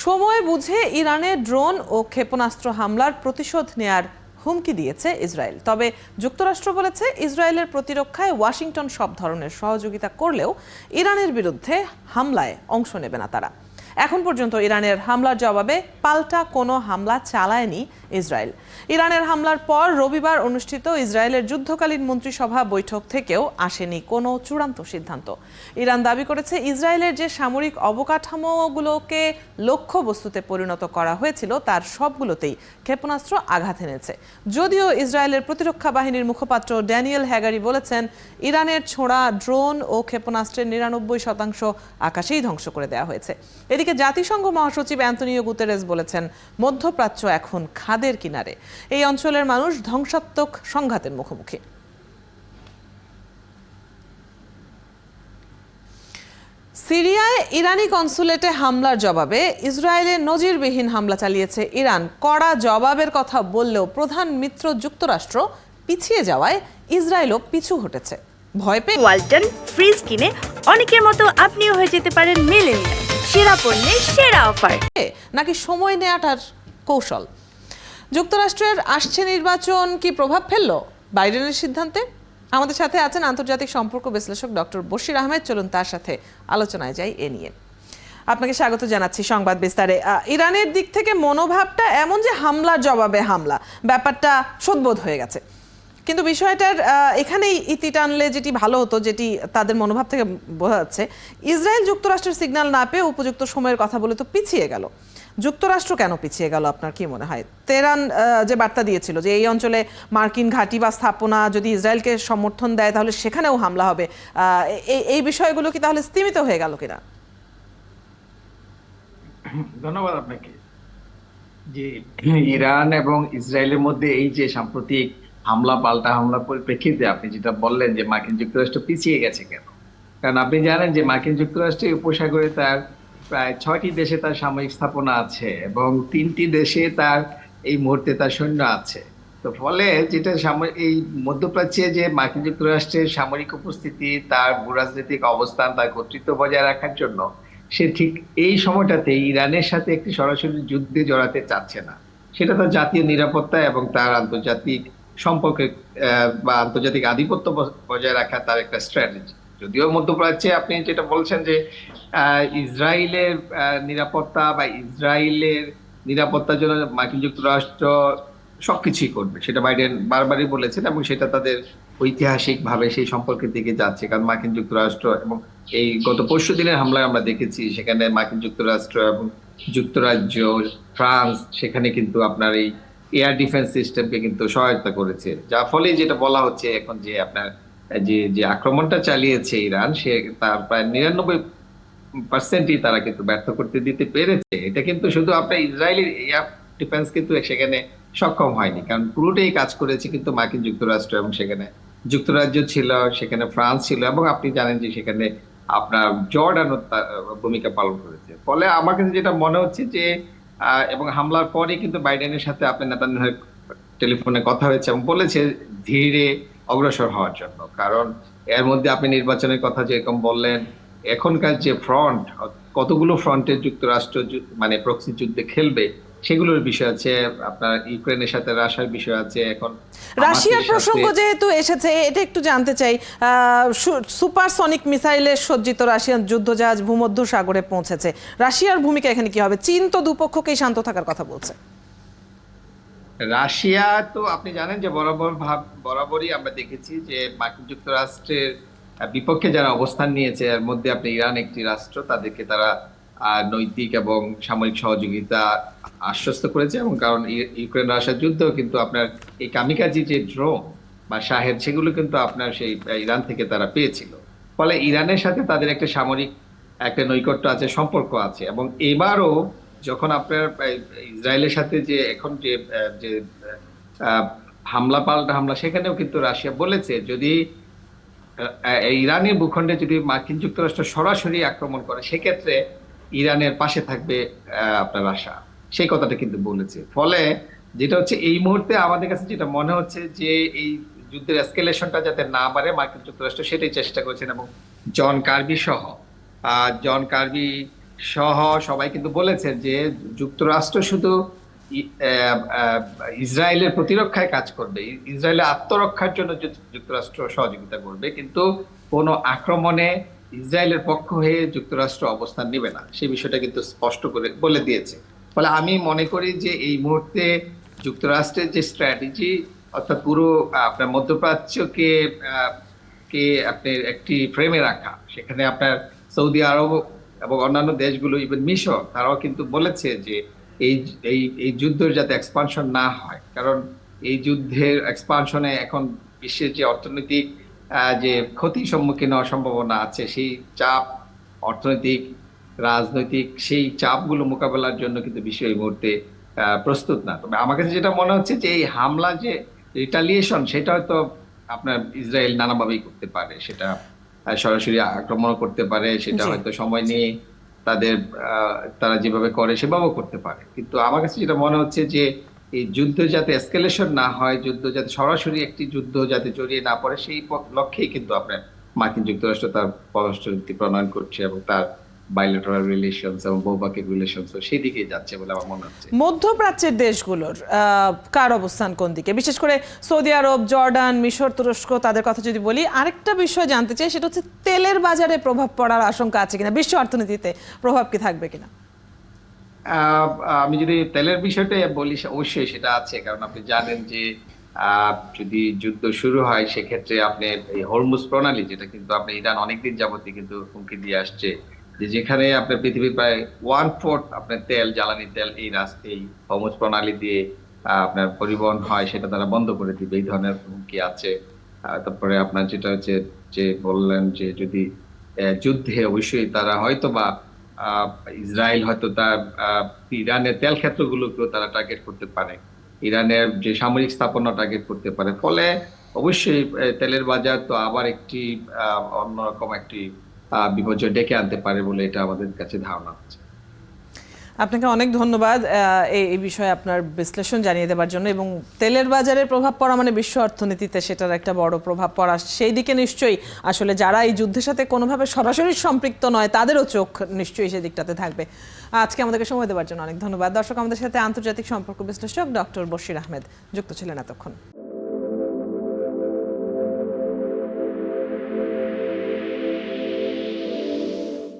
সময় বুঝে ইরানে ড্রোন ও ক্ষেপণাস্ত্র হামলার প্রতিশোধ নেয়ার হুমকি দিয়েছে ইসরায়েল। তবে যুক্তরাষ্ট্র বলেছে ইসরায়েলের প্রতিরক্ষায় ওয়াশিংটন সব ধরনের সহযোগিতা করলেও ইরানের বিরুদ্ধে হামলায় অংশ নেবে না তারা। এখন পর্যন্ত ইরানের হামলার জবাবে পাল্টা কোনো হামলা চালায়নি ইসরায়েল। ইরানের হামলার পর রবিবার অনুষ্ঠিত ইসরায়েলের যুদ্ধকালীন মন্ত্রিসভা বৈঠক থেকেও আসেনি কোনো চূড়ান্ত সিদ্ধান্ত। ইরান দাবি করেছে ইসরায়েলের যে সামরিক অবকাঠামোগুলোকে লক্ষ্যবস্তুতে পরিণত করা হয়েছিল তার সবগুলোতেই ক্ষেপণাস্ত্র আঘাত এনেছে। যদিও ইসরায়েলের প্রতিরক্ষা বাহিনীর মুখপাত্র ড্যানিয়েল হ্যাগারি বলেছেন ইরানের ছোড়া ড্রোন ও ক্ষেপণাস্ত্রের ৯৯% আকাশেই ধ্বংস করে দেওয়া হয়েছে। এদিকে জাতিসংঘ মহাসচিব অ্যান্তনিও গুতেরেস বলেছেন মধ্যপ্রাচ্য এখন খাদের কিনারে, এই অঞ্চলের মানুষ ধ্বংসাত্মক সংঘাতের মুখোমুখি। সিরিয়ায় ইরানি কনসুলেটে হামলার জবাবে ইসরায়েলের নজিরবিহীন হামলা চালিয়েছে ইরান। কড়া জবাবের কথা বললেও প্রধান মিত্র যুক্তরাষ্ট্র পিছিয়ে যাওয়ায় ইসরায়েলও পিছু হটেছে। ভয় পেয়ে ওয়ালটন ফ্রিজ কিনে অনেকের মতো আপনিও হয়ে যেতে পারেন মিলেনিয়াল। সেরা পণ্যের সেরা অফার নাকি সময় নেওয়াটার কৌশল? যুক্তরাষ্ট্রের আসছে নির্বাচন কি প্রভাব ফেললো বাইডেনের সিদ্ধান্তে? আমাদের সাথে আছেন আন্তর্জাতিক সম্পর্ক বিশ্লেষক ডক্টর বশির আহমেদ। চলুন তার সাথে আলোচনায় যাই এ নিয়ে। আপনাকে স্বাগত জানাচ্ছি সংবাদ বিস্তারে। ইরানের দিক থেকে মনোভাবটা এমন যে হামলার জবাবে হামলা, ব্যাপারটা শোধবোধ হয়ে গেছে। কিন্তু বিষয়টার এখানেই ইতি টানলে যেটি ভালো হতো, যেটি তাদের মনোভাব থেকে বোঝা যাচ্ছে, ইসরায়েল যুক্তরাষ্ট্রের সিগন্যাল না পেয়ে উপযুক্ত সময়ের কথা বলে তো পিছিয়ে গেল। যুক্তরাষ্ট্র কেন পিছিয়ে গেল আপনার কি মনে হয়? তেহরান যে বার্তা দিয়েছিল যে এই অঞ্চলে মার্কিন ঘাঁটি বা স্থাপনা যদি ইসরায়েলকে সমর্থন দেয় তাহলে সেখানেও হামলা হবে, এই বিষয়গুলো কি তাহলে স্তীমিত হয়ে গেল কিনা? ধন্যবাদ আপনাকে। যে ইরান এবং ইসরায়েলের মধ্যে এই যে সাম্প্রতিক হামলা পাল্টা হামলার পরিপ্রেক্ষিতে আপনি যেটা বললেন যে মার্কিন যুক্তরাষ্ট্র পিছিয়ে গেছে কেন, কারণ আপনি জানেন যে মার্কিন যুক্তরাষ্ট্রের উপসাগরে তার প্রায় 6টি দেশে তার সামরিক স্থাপনা আছে এবং 3টি দেশে তার এই মুহূর্তে তার সৈন্য আছে। তো ফলে যেটা এই মধ্যপ্রাচ্যে যে মার্কিন যুক্তরাষ্ট্রের সামরিক উপস্থিতি, তার ভূরাজনৈতিক অবস্থান, তার কর্তৃত্ব বজায় রাখার জন্য সে ঠিক এই সময়টাতে ইরানের সাথে একটি সরাসরি যুদ্ধে জড়াতে চাচ্ছে না। সেটা তার জাতীয় নিরাপত্তা এবং তার আন্তর্জাতিক সম্পর্কে বা আন্তর্জাতিক আধিপত্য বজায় রাখা তার একটা স্ট্র্যাটেজি। যদিও মধ্যপ্রাচ্যে আপনি যেটা বলছেন যে ইসরায়েলের নিরাপত্তা বা ইসরায়েলের নিরাপত্তার জন্য মার্কিন যুক্তরাষ্ট্র সবকিছুই করবে, সেটা বাইডেন বারবারই বলেছেন এবং সেটা তাদের ঐতিহাসিক ভাবে সেই সম্পর্কের দিকে যাচ্ছে। কারণ মার্কিন যুক্তরাষ্ট্র এবং এই গত পরশু দিনের হামলায় আমরা দেখেছি সেখানে মার্কিন যুক্তরাষ্ট্র এবং যুক্তরাজ্য, ফ্রান্স সেখানে কিন্তু আপনার এই এয়ার ডিফেন্স সিস্টেমকে কিন্তু সহায়তা করেছে, যার ফলে যেটা বলা হচ্ছে এখন যে আপনার যে আক্রমণটা চালিয়েছে ইরান, সে তার প্রায় 99%ই তারা কিন্তু ব্যর্থ করতে দিতে পেরেছে। এটা কিন্তু শুধু আপনার ইসরায়েলের এয়ার ডিফেন্স কিন্তু সেখানে সক্ষম হয়নি, কারণ পুরোটাই কাজ করেছে কিন্তু মার্কিন যুক্তরাষ্ট্র এবং সেখানে যুক্তরাজ্য ছিল, সেখানে ফ্রান্স ছিল এবং আপনি জানেন যে সেখানে আপনার জর্ডানও ভূমিকা পালন করেছে। ফলে আমার কাছে যেটা মনে হচ্ছে যে এবং হামলার পরে কিন্তু বাইডেনের সাথে আপনার নেতানিয়াহুর টেলিফোনে কথা হয়েছে এবং বলেছে ধীরে অগ্রসর হওয়ার জন্য। কারণ এর মধ্যে আপনি নির্বাচনের কথা যেরকম বললেন, এখনকার যে ফ্রন্ট, কতগুলো ফ্রন্টে যুক্তরাষ্ট্র মানে প্রক্সি যুদ্ধে খেলবে সেগুলোর বিষয় আছে, আপনার ইউক্রেনের সাথে রাশিয়ার বিষয় আছে। এখন রাশিয়ার প্রসঙ্গ যেহেতু এসেছে, এটা একটু জানতে চাই। সুপারসনিক মিসাইলে সজ্জিত রাশিয়ান যুদ্ধজাহাজ ভূমধ্য সাগরে পৌঁছেছে, রাশিয়ার ভূমিকা এখানে কি হবে? চীন তো দুপক্ষকেই শান্ত থাকার কথা বলছে। রাশিয়া তো আপনি জানেন যে বরাবরই আমরা দেখেছি যে মার্কিন যুক্তরাষ্ট্রের বিপক্ষে যারা অবস্থান নিয়েছে, এর মধ্যে আপনি ইরান একটি রাষ্ট্র, তাদেরকে তারা নৈতিক এবং সামরিক সহযোগিতা আশ্বস্ত করেছে। এবং কারণ ইউক্রেন রাশিয়ার যুদ্ধেও কিন্তু আপনার এই কামিকাজি যে ড্রোন বা শাহেদ সেগুলো কিন্তু আপনার সেই ইরান থেকে তারা পেয়েছিল। ফলে ইরানের সাথে তাদের একটা সামরিক একটা নৈকট্য আছে, সম্পর্ক আছে। এবং এবারও যখন আপনার ইসরায়েলের সাথে যে এখন যে হামলা পাল্টা হামলা, সেখানেও কিন্তু রাশিয়া বলেছে যদি ইরানের ভূখণ্ডে যদি মার্কিন যুক্তরাষ্ট্র সরাসরি আক্রমণ করে সেক্ষেত্রে ইরানের পাশে থাকবে আপনার রাশিয়া, সেই কথাটা কিন্তু বলেছে। ফলে যেটা হচ্ছে এই মুহূর্তে আমাদের কাছে যেটা মনে হচ্ছে যে এই যুদ্ধের এসকেলেশনটা যাতে না বাড়ে মার্কিন যুক্তরাষ্ট্র সেটাই চেষ্টা করছেন। এবং জন কার্বি সহ জন কার্বি সহ সবাই কিন্তু বলেছেন যে যুক্তরাষ্ট্র শুধু ইসরায়েলের প্রতিরক্ষায় কাজ করবে, ইসরায়েলের আত্মরক্ষার জন্য যুক্তরাষ্ট্র সহযোগিতা করবে, কিন্তু কোনো আক্রমণে ইসরায়েলের পক্ষ হয়ে যুক্তরাষ্ট্র অবস্থান নেবে না, সেই বিষয়টা কিন্তু স্পষ্ট করে বলে দিয়েছে। ফলে আমি মনে করি যে এই মুহূর্তে যুক্তরাষ্ট্রের যে স্ট্র্যাটেজি, অর্থাৎ পুরো আপনার মধ্যপ্রাচ্যকে কে আপনার একটি ফ্রেমে রাখা, সেখানে আপনার সৌদি আরব এবং অন্যান্য দেশগুলো, ইভেন মিশর, তারাও কিন্তু বলেছে যে এই এই এই যুদ্ধের যাতে এক্সপানশন না হয়, কারণ এই যুদ্ধের এক্সপানশনে এখন বিশ্বের যে অর্থনৈতিক যে ক্ষতির সম্মুখীন হওয়ার সম্ভাবনা আছে, সেই চাপ, অর্থনৈতিক, রাজনৈতিক সেই চাপগুলো মোকাবেলার জন্য কিন্তু বিশ্ব এই মুহূর্তে প্রস্তুত না। তবে আমার কাছে যেটা মনে হচ্ছে যে এই হামলা যে রিটালিয়েশন, সেটা হয়তো আপনার ইসরায়েল নানাভাবেই করতে পারে, সেটা সরাসরি আক্রমণ করতে পারে, সেটা জি। হয়তো সময় নিয়ে তাদের তারা যেভাবে করে সেভাবেও করতে পারে। কিন্তু আমার কাছে যেটা মনে হচ্ছে যে এই যুদ্ধ যাতে এসকেলেশন না হয়, যুদ্ধ যাতে সরাসরি একটি যুদ্ধ যাতে জড়িয়ে না পড়ে, সেই লক্ষ্যেই কিন্তু আপনার মার্কিন যুক্তরাষ্ট্র তার পররাষ্ট্রনীতি প্রণয়ন করছে এবং তার বাইলেটারাল রিলেশনস এবং বহুপাক্ষিক রিলেশনস সেই দিকেই যাচ্ছে বলে আমার মনে হচ্ছে। মধ্যপ্রাচ্যের দেশগুলোর কার অবস্থান কোন দিকে, বিশেষ করে সৌদি আরব, জর্ডান, মিশর, তুরস্ক, তাদের কথা যদি বলি, আরেকটা বিষয় জানতে চাই, সেটা হচ্ছে তেলের বাজারে প্রভাব পড়ার আশঙ্কা আছে কিনা, বিশ্ব অর্থনীতিতে প্রভাব কি থাকবে কিনা? আমি যদি তেলের বিষয়টা বলি, অবশ্যই সেটা আছে, কারণ আপনি জানেন যে যদি যুদ্ধ শুরু হয় সেক্ষেত্রে আপনি এই হরমুজ প্রণালী, যেটা কিন্তু আপনি ইরান অনেকদিন যাবতই কিন্তু হুমকি দিয়ে আসছে, যে যেখানে আপনার পৃথিবীর প্রায় 1/4 আপনার তেল, জ্বালানি তেল এই হরমুজ প্রণালী দিয়ে আপনার পরিবহন হয়, সেটা তারা বন্ধ করে দিবে, এই ধরনের হুমকি আছে। তারপরে আপনার যেটা হচ্ছে যে বললেন যে যদি যুদ্ধে অবশ্যই তারা হয়তো বা আহ, ইসরায়েল হয়তো তার ইরানের তেল ক্ষেত্রগুলোকেও তারা টার্গেট করতে পারে, ইরানের যে সামরিক স্থাপনা টার্গেট করতে পারে। ফলে অবশ্যই তেলের বাজার তো আবার একটি অন্যরকম একটি বিপর্যয় ডেকে আনতে পারে বলে এটা আমাদের কাছে ধারণা হচ্ছে। আপনাকে অনেক ধন্যবাদ এই বিষয়ে আপনার বিশ্লেষণ জানিয়ে দেওয়ার জন্য। এবং তেলের বাজারের প্রভাব পড়া মানে বিশ্ব অর্থনীতিতে সেটার একটা বড় প্রভাব পড়া, সেই দিকে নিশ্চয়ই আসলে যারা এই যুদ্ধের সাথে কোনোভাবে সরাসরি সম্পৃক্ত নয় তাদেরও চোখ নিশ্চয়ই সেদিকটাতে থাকবে। আজকে আমাদেরকে সময় দেওয়ার জন্য অনেক ধন্যবাদ। দর্শক, আমাদের সাথে আন্তর্জাতিক সম্পর্ক বিশ্লেষক ডক্টর বশির আহমেদ যুক্ত ছিলেন এতক্ষণ।